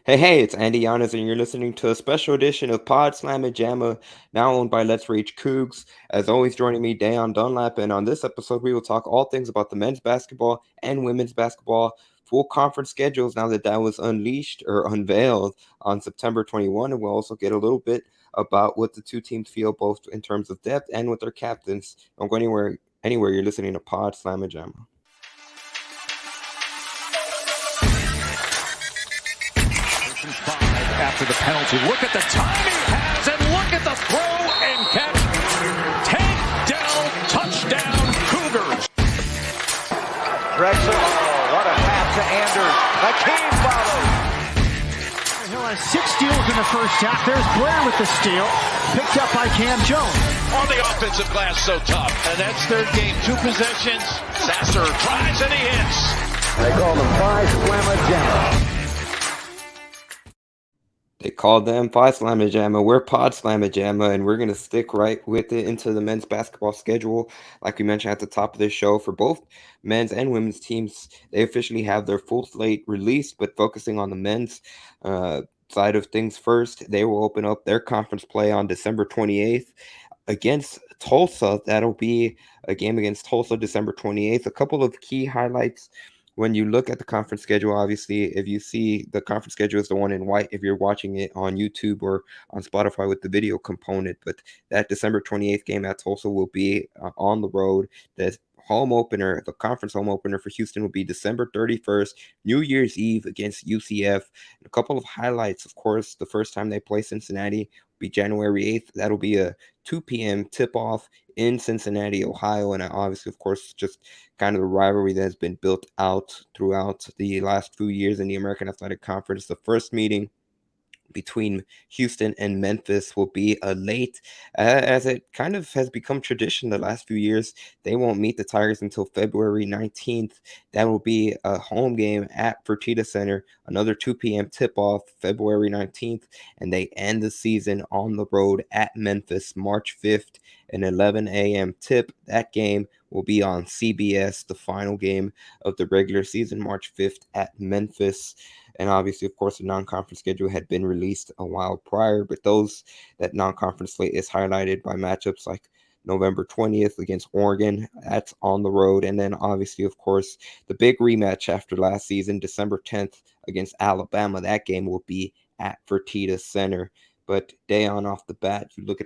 Hey, it's Andy Yanez, and you're listening to a special edition of Pawd Slama Jama, now owned by Let's Reach Coogs. As always, joining me, Da'Yon Dunlap, and on this episode, we will talk all things about the men's basketball and women's basketball full conference schedules now that was unleashed or unveiled on September 21, and we'll also get a little bit about what the two teams feel, both in terms of depth and with their captains. Don't go anywhere. You're listening to Pawd Slama Jama. After the penalty, look at the time he has, and look at the throw and catch. Takedown, touchdown, Cougars. Drexel, what a pass to Anders. Hakeem follows. Hill has 6 steals in the first half. There's Blair with the steal, picked up by Cam Jones. On the offensive glass, so tough. And that's third game, 2 possessions. Sasser tries and he hits. They call them Pawd Slama Jama. They called them Pawd Slama Jama. We're Pawd Slama Jama, and we're going to stick right with it into the men's basketball schedule. Like we mentioned at the top of this show, for both men's and women's teams, they officially have their full slate released, but focusing on the men's side of things first, they will open up their conference play on December 28th against Tulsa. That'll be a game against Tulsa December 28th. A couple of key highlights when you look at the conference schedule. Obviously, if you see the conference schedule is the one in white, if you're watching it on YouTube or on Spotify with the video component, but that December 28th game at Tulsa will be on the road. The conference home opener for Houston will be December 31st, New Year's Eve against UCF. And a couple of highlights, of course, the first time they play Cincinnati will be January 8th. That'll be a 2 p.m. tip-off in Cincinnati, Ohio, and obviously, of course, just kind of the rivalry that has been built out throughout the last few years in the American Athletic Conference. The first meeting between Houston and Memphis will be late, as it kind of has become tradition the last few years. They won't meet the Tigers until February 19th. That will be a home game at Fertitta Center, another 2 p.m. tip-off, February 19th, and they end the season on the road at Memphis, March 5th, an 11 a.m. tip. That game will be on CBS, the final game of the regular season, March 5th at Memphis. And obviously, of course, the non-conference schedule had been released a while prior, but that non-conference slate is highlighted by matchups like November 20th against Oregon. That's on the road. And then obviously, of course, the big rematch after last season, December 10th against Alabama. That game will be at Fertitta Center. But Da'Yon, off the bat, you look at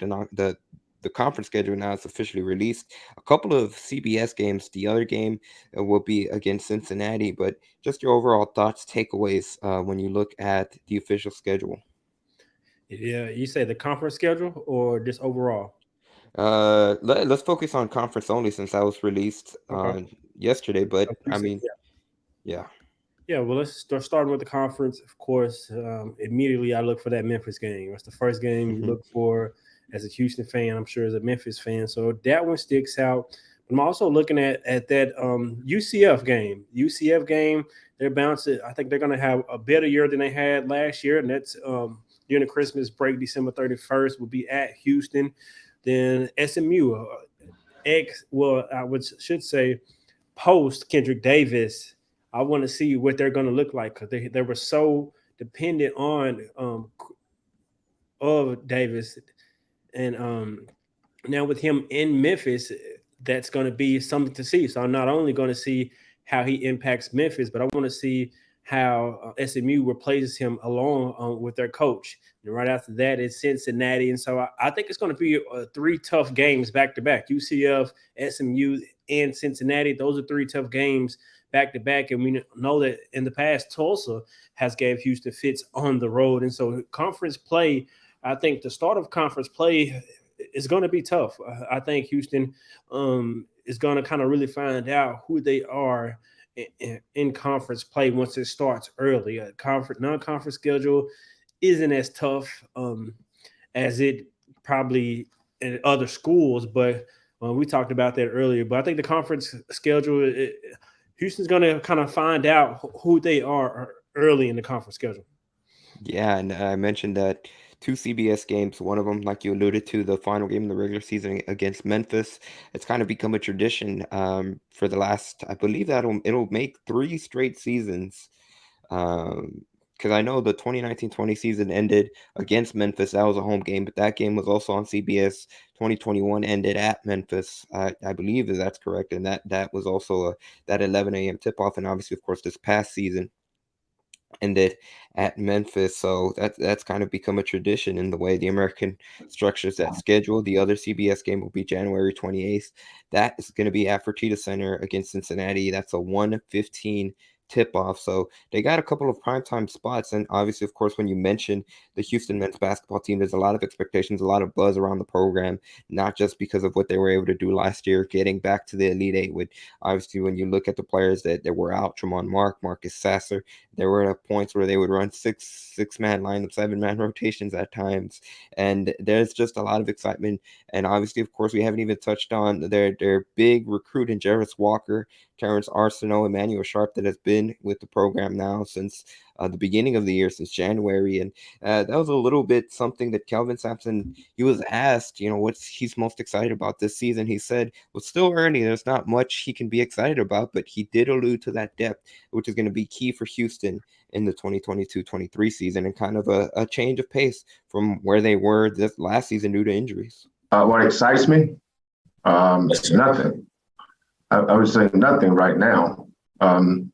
the conference schedule now is officially released. A couple of CBS games. The other game will be against Cincinnati. But just your overall thoughts, takeaways when you look at the official schedule. Yeah, you say the conference schedule or just overall? Let's focus on conference only since that was released Okay. yesterday. But I Precinct, mean, yeah. yeah. Well, let's start starting with the conference. Of course, immediately I look for that Memphis game. That's the first game you Mm-hmm. look for as a Houston fan. I'm sure as a Memphis fan, so that one sticks out. But I'm also looking at that UCF game. UCF game, they're bouncing. I think they're going to have a better year than they had last year, and that's during the Christmas break. December 31st will be at Houston. Then SMU, should say post Kendrick Davis. I want to see what they're going to look like because they were so dependent on of Davis, and now with him in Memphis, that's going to be something to see. So I'm not only going to see how he impacts Memphis, but I want to see how SMU replaces him along with their coach. And right after that is Cincinnati, and so I think it's going to be 3 tough games back to back: UCF, SMU, and Cincinnati. Those are 3 tough games back to back, and we know that in the past Tulsa has gave Houston fits on the road, and so conference play. I think the start of conference play is going to be tough. I think Houston is going to kind of really find out who they are in conference play once it starts early. Non-conference schedule isn't as tough as it probably in other schools, but we talked about that earlier. But I think the conference schedule, Houston's going to kind of find out who they are early in the conference schedule. Yeah, and I mentioned that 2 CBS games, one of them, like you alluded to, the final game in the regular season against Memphis. It's kind of become a tradition for the last, I believe it'll make 3 straight seasons. Um, because I know the 2019-20 season ended against Memphis. That was a home game, but that game was also on CBS. 2021 ended at Memphis, I believe that's correct, and that was also that 11 a.m. tip-off, and obviously, of course, this past season ended at Memphis. So that's kind of become a tradition in the way the American structures that schedule. The other CBS game will be January 28th. That is going to be at Fertitta Center against Cincinnati. That's a 1:15 tip-off. So they got a couple of primetime spots. And obviously, of course, when you mention the Houston men's basketball team, there's a lot of expectations, a lot of buzz around the program, not just because of what they were able to do last year, getting back to the Elite Eight. With obviously, when you look at the players that were out, Tremont Marcus Sasser, there were points where they would run six-man lineup, 7-man rotations at times, and there's just a lot of excitement. And obviously, of course, we haven't even touched on their big recruit in Jarvis Walker, Terrence Arsenault, Emmanuel Sharp, that has been with the program now since the beginning of the year, since January. And that was a little bit something that Kelvin Sampson, he was asked, what he's most excited about this season. He said, well, still early, there's not much he can be excited about, but he did allude to that depth, which is going to be key for Houston in the 2022-23 season, and kind of a change of pace from where they were this last season due to injuries. What excites me? Nothing. I would say nothing right now. I'm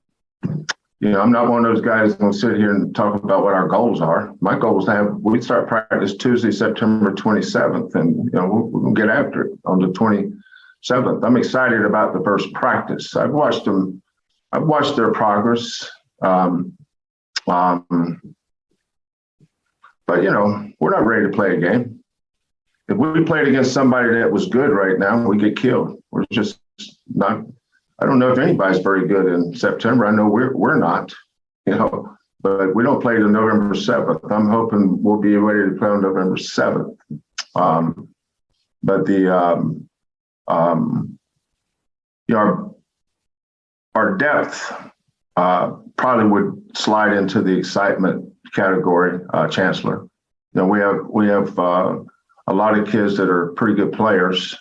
not one of those guys who's going to sit here and talk about what our goals are. My goal is we start practice Tuesday, September 27th, and we'll get after it on the 27th. I'm excited about the first practice. I've watched their progress. But we're not ready to play a game. If we played against somebody that was good right now, we get killed. We're just not. I don't know if anybody's very good in September. I know we're not, but we don't play till November 7th. I'm hoping we'll be ready to play on November 7th. But our depth probably would slide into the excitement category, Chancellor. We have a lot of kids that are pretty good players.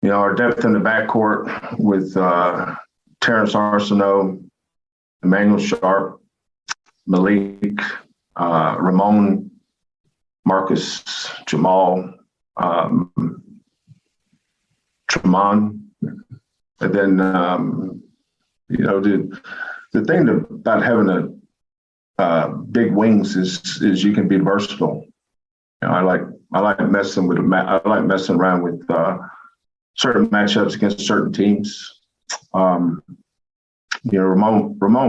Our depth in the backcourt with Terrence Arsenault, Emmanuel Sharp, Malik, Ramon, Marcus, Jamal, Tremont, and then the thing about having big wings is you can be versatile. I like messing around with certain matchups against certain teams. Ramon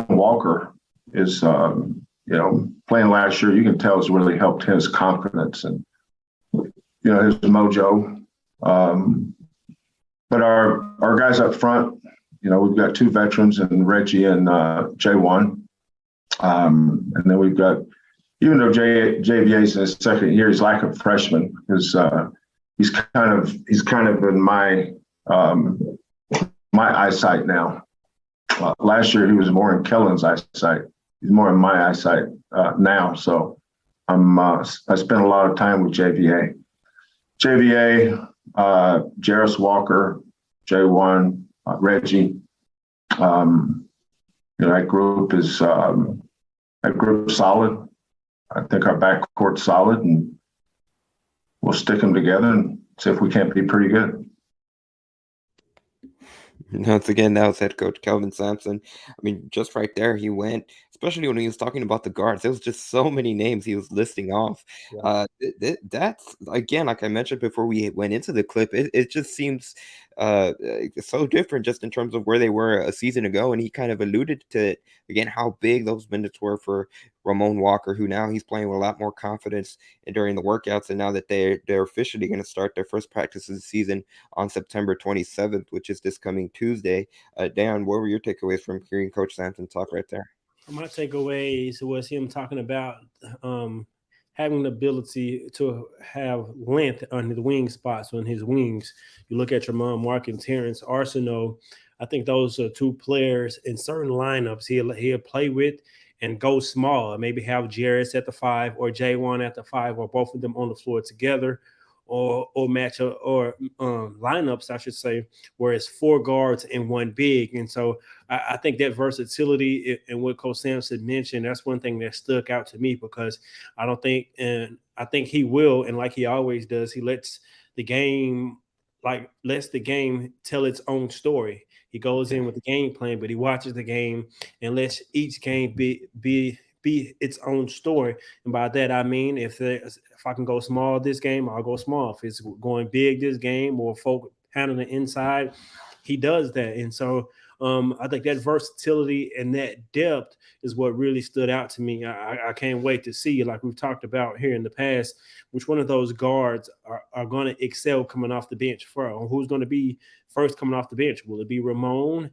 Walker is playing last year. You can tell it's really helped his confidence and his mojo. But our guys up front, we've got 2 veterans and Reggie and J1. And then we've got, even though JVA's in his second year, he's like a freshman because he's kind of in my eyesight now. Last year he was more in Kellen's eyesight. He's more in my eyesight now. So I spent a lot of time with JVA. Jarvis Walker, J1, Reggie. That group is solid. I think our backcourt's solid, and we'll stick them together and see if we can't be pretty good. Once again, that was head coach Kelvin Sampson. I mean, just right there, he went, especially when he was talking about the guards. There was just so many names he was listing off. Yeah. That's, again, like I mentioned before we went into the clip, it just seems so different just in terms of where they were a season ago. And he kind of alluded to, again, how big those minutes were for Ramon Walker, who now he's playing with a lot more confidence during the workouts. And now that they're officially going to start their first practice of the season on September 27th, which is this coming Tuesday. Dan, what were your takeaways from hearing Coach Sampson talk right there? My takeaways was him talking about having the ability to have length on the wing spots on his wings. You look at Tremont Mark and Terrence Arsenault. I think those are 2 players in certain lineups he'll play with and go small. Maybe have Jarris at the 5 or J1 at the 5 or both of them on the floor together. or matchup or lineups, I should say, where it's 4 guards and 1 big. And so I think that versatility and what Coach Sampson mentioned, that's one thing that stuck out to me, because I think he will, and like he always does, he lets the game tell its own story. He goes in with the game plan, but he watches the game and lets each game be its own story. And by that I mean, if I can go small this game, I'll go small. If it's going big this game, or folk handling the inside, he does that. And so I think that versatility and that depth is what really stood out to me. I can't wait to see, like we've talked about here in the past, which one of those guards are going to excel coming off the bench first, or who's going to be first coming off the bench. Will it be Ramon?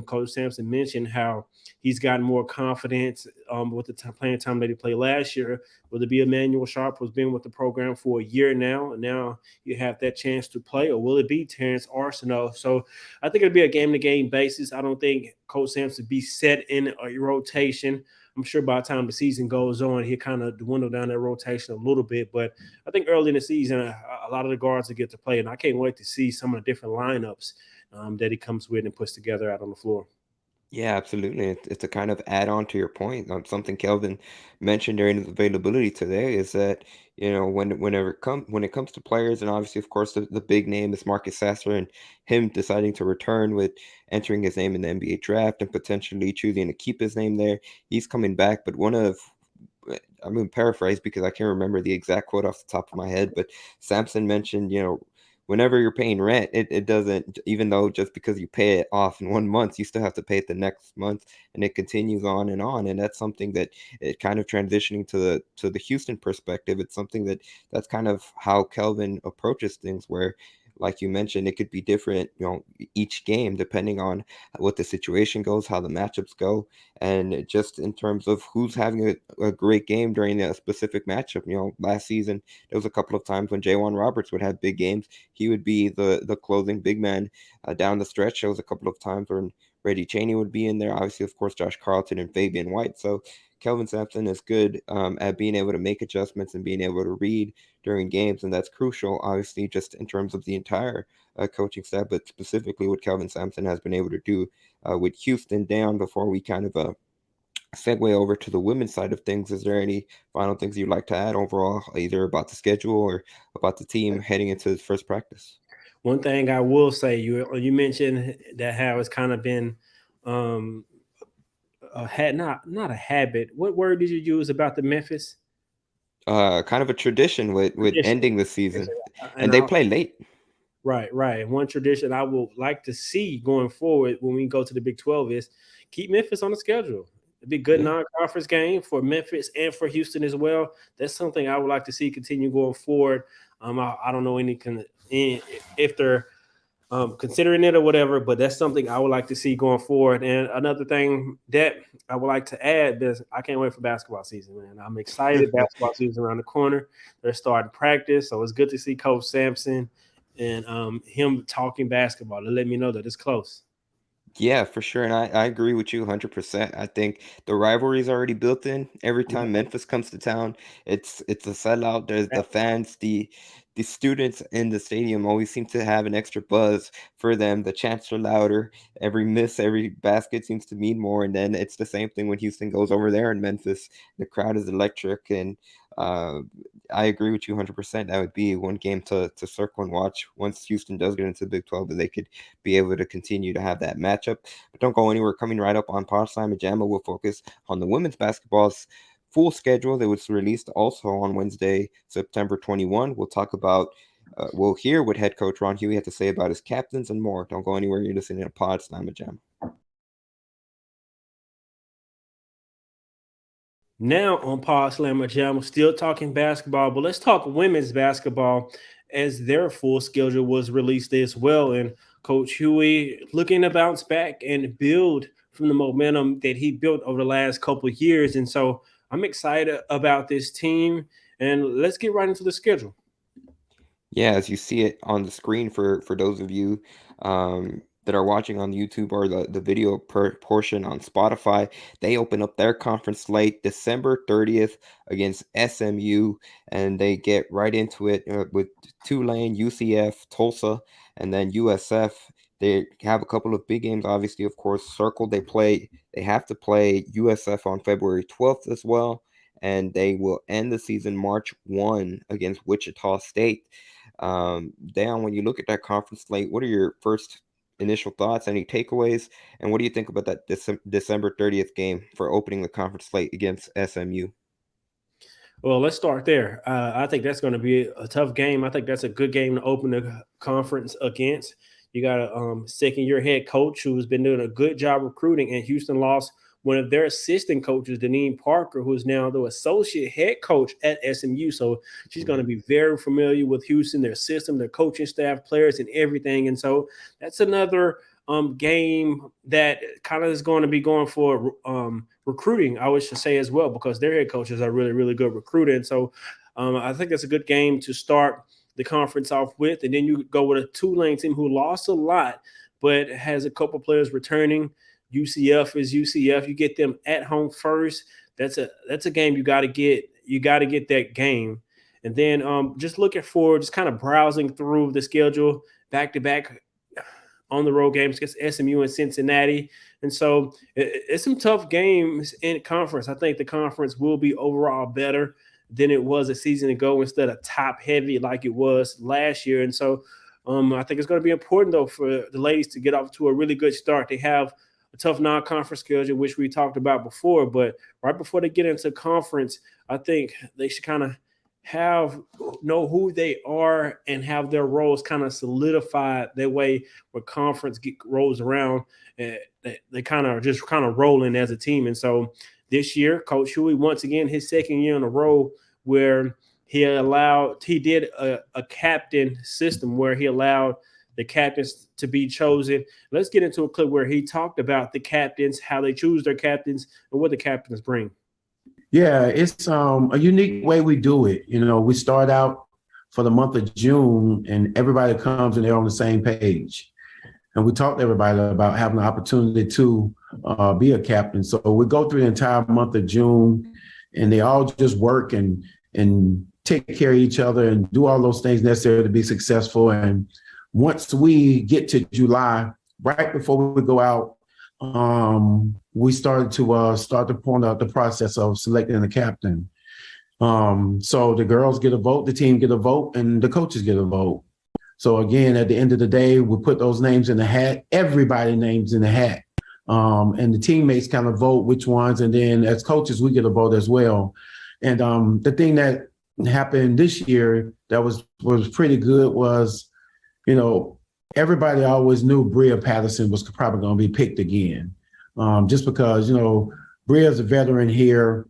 Coach Sampson mentioned how he's gotten more confidence with the playing time that he played last year. Will it be Emmanuel Sharp, who's been with the program for a year now, and now you have that chance to play, or will it be Terrence Arsenault? So I think it'll be a game-to-game basis. I don't think Coach Sampson be set in a rotation. I'm sure by the time the season goes on, he'll kind of dwindle down that rotation a little bit. But I think early in the season, a lot of the guards will get to play, and I can't wait to see some of the different lineups that he comes with and puts together out on the floor. Yeah, absolutely. It's a kind of add-on to your point on something Kelvin mentioned during his availability today, is that, when it comes to players, and obviously, of course, the big name is Marcus Sasser, and him deciding to return with entering his name in the NBA draft and potentially choosing to keep his name there. He's coming back, but I'm going to paraphrase because I can't remember the exact quote off the top of my head, but Sampson mentioned, whenever you're paying rent, it doesn't, even though just because you pay it off in 1 month, you still have to pay it the next month, and it continues on and on. And that's something that, it kind of transitioning to the Houston perspective. It's something that's kind of how Kelvin approaches things, where, like you mentioned, it could be different, each game, depending on what the situation goes, how the matchups go, and just in terms of who's having a great game during a specific matchup. Last season, there was a couple of times when J'Wan Roberts would have big games. He would be the closing big man down the stretch. There was a couple of times when Reggie Chaney would be in there. Obviously, of course, Josh Carlton and Fabian White. So Kelvin Sampson is good at being able to make adjustments and being able to read during games, and that's crucial, obviously, just in terms of the entire coaching staff, but specifically what Kelvin Sampson has been able to do with Houston. Down, before we kind of segue over to the women's side of things, is there any final things you'd like to add overall, either about the schedule or about the team heading into the first practice? One thing I will say, you mentioned that how it's kind of been not a habit. What word did you use about the Memphis? Kind of a tradition with Tradition. ending the season, and And they play late. Right. One tradition I would like to see going forward when we go to the Big 12 is keep Memphis on the schedule. It'd be a good non-conference game for Memphis and for Houston as well. That's something I would like to see continue going forward. I don't know if they're considering it or whatever, but that's something I would like to see going forward. And another thing that I would like to add is I can't wait for basketball season, man. I'm excited. Basketball season around the corner. They're starting practice, so it's good to see Coach Sampson and him talking basketball to let me know that it's close. Yeah, for sure. And I agree with you 100%. I think the rivalry is already built in. Every time Memphis comes to town, it's a sellout. There's the fans, the students in the stadium always seem to have an extra buzz for them. The chants are louder. Every miss, every basket seems to mean more. And then it's the same thing when Houston goes over there in Memphis. The crowd is electric. And I agree with you 100%. That would be one game to circle and watch once Houston does get into the Big 12, that they could be able to continue to have that matchup. But don't go anywhere. Coming right up on Pawd Slama Jama, we'll focus on the women's basketball's full schedule that was released also on Wednesday, September 21. We'll talk about, we'll hear what head coach Ron Hughey had to say about his captains and more. Don't go anywhere. You're listening to Pawd Slama Jama. Now on Pawd Slama Jama, still talking basketball, but let's talk women's basketball as their full schedule was released as well. And Coach Hughey looking to bounce back and build from the momentum that he built over the last couple of years. And so I'm excited about this team. And let's get right into the schedule. Yeah, as you see it on the screen for those of you that that are watching on YouTube or the video portion on Spotify, they open up their conference slate December 30th against SMU, and they get right into it with Tulane, UCF, Tulsa, and then USF. They have a couple of big games, obviously, of course, circled. They have to play USF on February 12th as well, and they will end the season March 1 against Wichita State. Dan, when you look at that conference slate, what are your first initial thoughts, any takeaways, and what do you think about that December 30th game for opening the conference slate against SMU? Well, let's start there. I think that's going to be a tough game. I think that's a good game to open the conference against. You got a second-year head coach who's been doing a good job recruiting, and Houston lost one of their assistant coaches, Deneen Parker, who is now the associate head coach at SMU. So she's going to be very familiar with Houston, their system, their coaching staff, players, and everything. And so that's another game that kind of is going to be going for recruiting, I would say as well, because their head coaches are really, really good recruiting. And so I think that's a good game to start the conference off with. And then you go with a Tulane team who lost a lot, but has a couple players returning. UCF is UCF. You get them at home first. That's a game you got to get. You got to get that game. And then just looking forward, just kind of browsing through the schedule back-to-back on the road games against SMU and Cincinnati. And so it's some tough games in conference. I think the conference will be overall better than it was a season ago instead of top-heavy like it was last year. And so I think it's going to be important, though, for the ladies to get off to a really good start. They have a tough non-conference schedule, which we talked about before. But right before they get into conference, I think they should kind of know who they are and have their roles kind of solidified. That way, when conference rolls around, they kind of just rolling as a team. And so this year, Coach Hughey, once again, his second year in a row where he did a captain system where he allowed the captains to be chosen. Let's get into a clip where he talked about the captains, how they choose their captains, and what the captains bring. Yeah, it's a unique way we do it. You know, we start out for the month of June, and everybody comes and they're on the same page. And we talk to everybody about having the opportunity to be a captain. So we go through the entire month of June, and they all just work and take care of each other and do all those things necessary to be successful. And once we get to July, right before we go out, we started to start to point out the process of selecting the captain. So the girls get a vote, the team get a vote, and the coaches get a vote. So again, at the end of the day, we put those names in the hat, everybody names in the hat. And the teammates kind of vote which ones. And then as coaches, we get a vote as well. And the thing that happened this year that was pretty good was, you know, everybody always knew Bria Patterson was probably going to be picked again, just because, you know, Bria's a veteran here,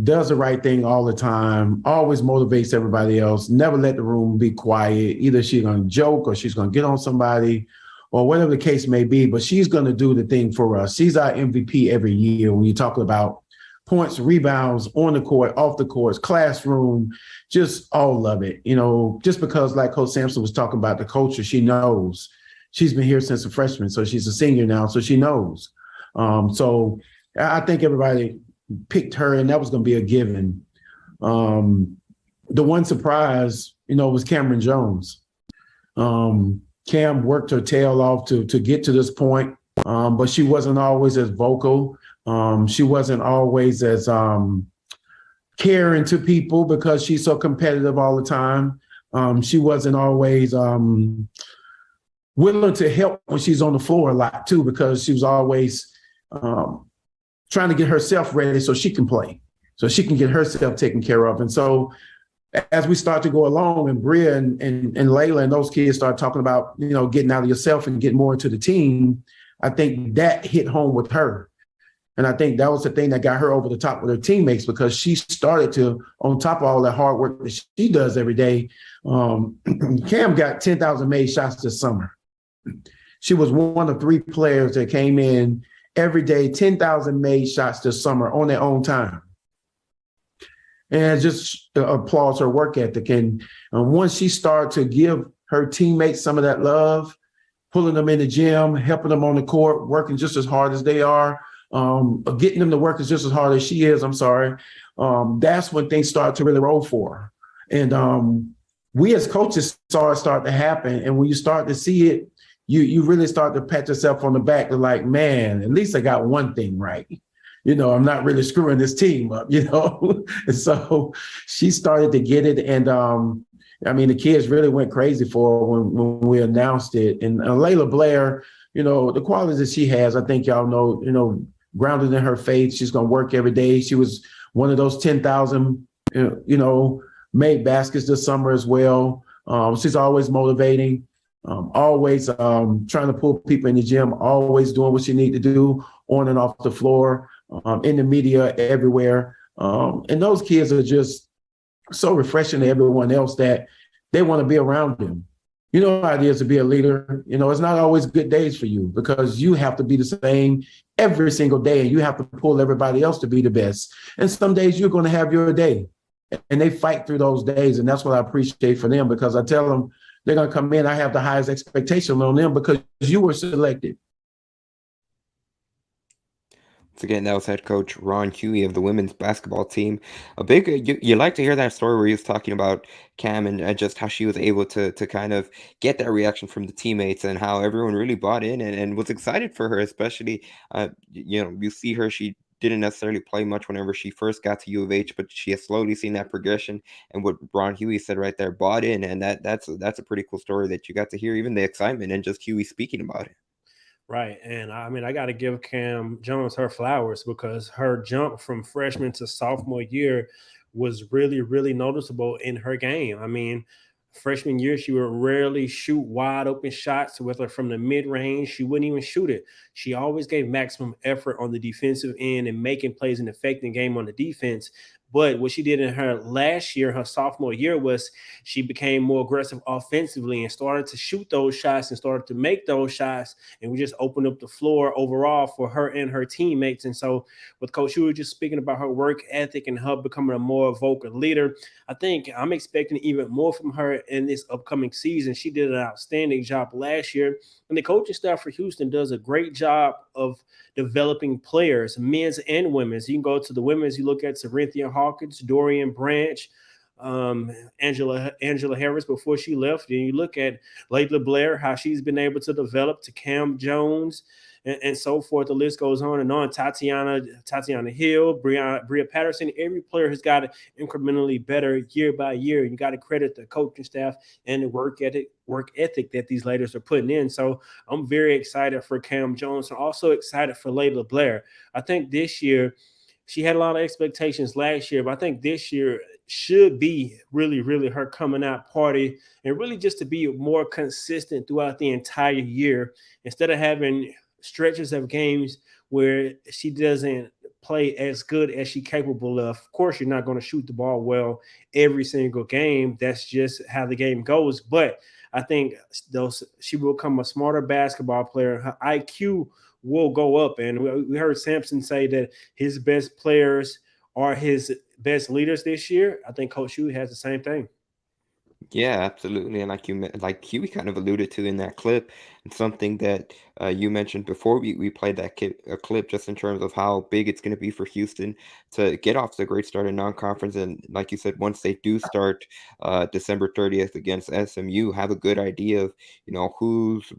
does the right thing all the time, always motivates everybody else, never let the room be quiet. Either she's going to joke or she's going to get on somebody or whatever the case may be, but she's going to do the thing for us. She's our MVP every year when you talk about points, rebounds, on the court, off the court, classroom, just all of it. You know, just because like Coach Sampson was talking about the culture, she knows. She's been here since a freshman, so she's a senior now, so she knows. So I think everybody picked her, and that was going to be a given. The one surprise, you know, was Cameron Jones. Cam worked her tail off to get to this point, but she wasn't always as vocal. She wasn't always as caring to people because she's so competitive all the time. She wasn't always willing to help when she's on the floor a lot too, because she was always trying to get herself ready so she can play, so she can get herself taken care of. And so as we start to go along, and Bria and Layla and those kids start talking about, you know, getting out of yourself and getting more into the team, I think that hit home with her. And I think that was the thing that got her over the top with her teammates, because she started to, on top of all that hard work that she does every day, Cam got 10,000 made shots this summer. She was one of 3 players that came in every day, 10,000 made shots this summer on their own time. And just applause her work ethic. And once she started to give her teammates some of that love, pulling them in the gym, helping them on the court, working just as hard as they are, getting them to work just as hard as she is. I'm sorry. That's when things start to really roll for her. And we as coaches saw it start to happen. And when you start to see it, you really start to pat yourself on the back. To like, man, at least I got one thing right. I'm not really screwing this team up, And so she started to get it. And the kids really went crazy for her when we announced it. And Layla Blair, the qualities that she has, I think y'all know, grounded in her faith. She's going to work every day. She was one of those 10,000, made baskets this summer as well. She's always motivating, always trying to pull people in the gym, always doing what she need to do on and off the floor, in the media, everywhere. And those kids are just so refreshing to everyone else that they want to be around them. You know how it is to be a leader. It's not always good days for you because you have to be the same every single day and you have to pull everybody else to be the best. And some days you're going to have your day and they fight through those days. And that's what I appreciate for them because I tell them they're going to come in. I have the highest expectation on them because you were selected. Once again, that was head coach Ron Hughey of the women's basketball team. A big, you like to hear that story where he was talking about Cam and just how she was able to kind of get that reaction from the teammates and how everyone really bought in and was excited for her, especially, you see her, she didn't necessarily play much whenever she first got to U of H, but she has slowly seen that progression. And what Ron Hughey said right there, bought in, and that's a pretty cool story that you got to hear, even the excitement and just Hughey speaking about it. Right. And I got to give Cam Jones her flowers because her jump from freshman to sophomore year was really, really noticeable in her game. Freshman year, she would rarely shoot wide open shots, whether from the mid range. She wouldn't even shoot it. She always gave maximum effort on the defensive end and making plays and affecting the game on the defense. But what she did in her last year, her sophomore year, was she became more aggressive offensively and started to shoot those shots and started to make those shots. And we just opened up the floor overall for her and her teammates. And so with Coach Hughey just speaking about her work ethic and her becoming a more vocal leader, I think I'm expecting even more from her in this upcoming season. She did an outstanding job last year. And the coaching staff for Houston does a great job of developing players, men's and women's. You can go to the women's, you look at Cynthia Hawkins, Dorian Branch, Angela Harris before she left. And you look at Layla Blair, how she's been able to develop, to Cam Jones and so forth. The list goes on and on. Tatiana Hill, Bria Patterson. Every player has got incrementally better year by year. You got to credit the coaching staff and the work ethic that these ladies are putting in. So I'm very excited for Cam Jones. I'm also excited for Layla Blair. I think this year she had a lot of expectations last year, but I think this year should be really, really her coming out party and really just to be more consistent throughout the entire year instead of having stretches of games where she doesn't play as good as she's capable of. Of course, you're not going to shoot the ball well every single game. That's just how the game goes. But I think she will become a smarter basketball player. Her IQ will go up. And we heard Sampson say that his best players are his best leaders this year. I think Coach Hughey has the same thing. Yeah, absolutely. And like Huey kind of alluded to in that clip, and something that you mentioned before we played that clip, just in terms of how big it's going to be for Houston to get off to a great start in non-conference. And like you said, once they do start December 30th against SMU, have a good idea of, who's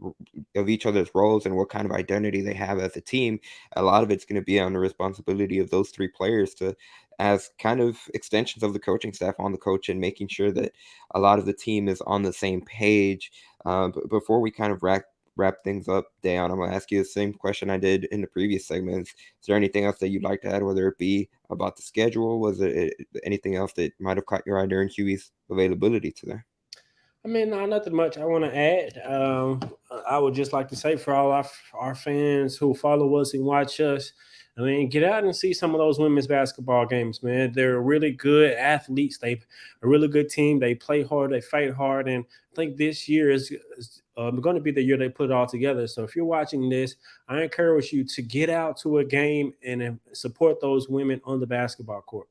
of each other's roles and what kind of identity they have as a team. A lot of it's going to be on the responsibility of those three players as kind of extensions of the coaching staff on the coach and making sure that a lot of the team is on the same page. But before we kind of wrap things up, Da'Yon, I'm going to ask you the same question I did in the previous segments. Is there anything else that you'd like to add, whether it be about the schedule? Was there anything else that might have caught your eye during Huey's availability today? Nothing much I want to add. I would just like to say for all our fans who follow us and watch us, get out and see some of those women's basketball games, man. They're really good athletes. They a really good team. They play hard. They fight hard. And I think this year is going to be the year they put it all together. So if you're watching this, I encourage you to get out to a game and support those women on the basketball court.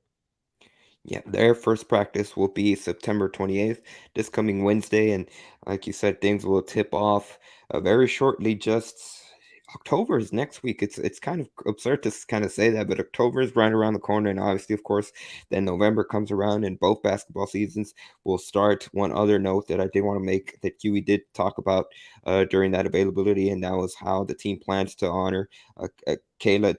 Yeah, their first practice will be September 28th, this coming Wednesday. And like you said, things will tip off very shortly. Just October is next week. It's kind of absurd to kind of say that, but October is right around the corner. And obviously, of course, then November comes around and both basketball seasons will start. One other note that I did want to make that Hughey did talk about during that availability, and that was how the team plans to honor Kayla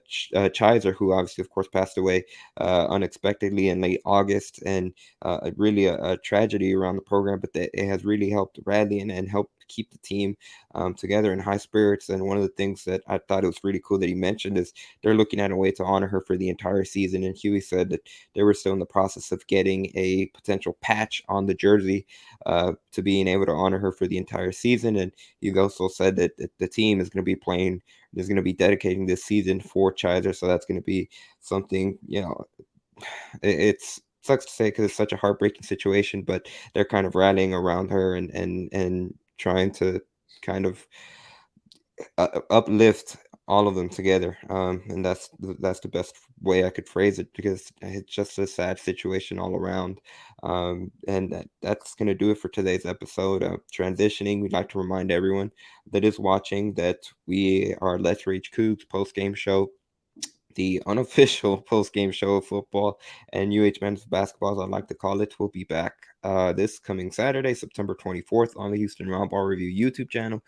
Chiser, who obviously, of course, passed away unexpectedly in late August, and really a tragedy around the program, but that it has really helped rally and help keep the team together in high spirits. And one of the things that I thought it was really cool that he mentioned is they're looking at a way to honor her for the entire season. And Hughey said that they were still in the process of getting a potential patch on the jersey to being able to honor her for the entire season. And he also said that the team is going to be playing, is going to be dedicating this season for Chiser. So that's going to be something, it's sucks to say because it's such a heartbreaking situation, but they're kind of rallying around her and trying to kind of uplift all of them together. And that's the best way I could phrase it, because it's just a sad situation all around. And that's going to do it for today's episode of Transitioning. We'd like to remind everyone that is watching that we are Let's Reach Coogs post-game show, the unofficial post-game show of football and men's basketball, as I like to call it, will be back this coming Saturday, September 24th, on the Houston Roundball Review YouTube channel.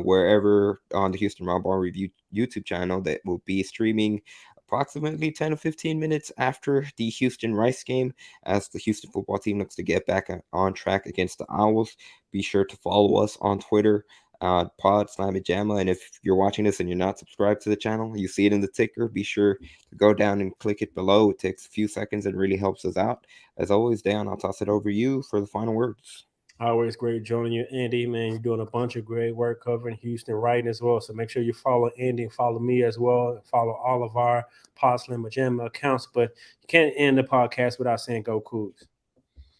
Wherever on the Houston Roundball Review YouTube channel, that will be streaming approximately 10 to 15 minutes after the Houston Rice game, as the Houston football team looks to get back on track against the Owls. Be sure to follow us on Twitter, Pawd Slama Jama. And if you're watching this and you're not subscribed to the channel, you see it in the ticker, be sure to go down and click it below. It takes a few seconds and really helps us out. As always, Dan, I'll toss it over to you for the final words. Always great joining you, Andy. Man, you're doing a bunch of great work covering Houston writing as well. So make sure you follow Andy and follow me as well. And follow all of our Pawd Slama Jama accounts. But you can't end the podcast without saying go Coogs.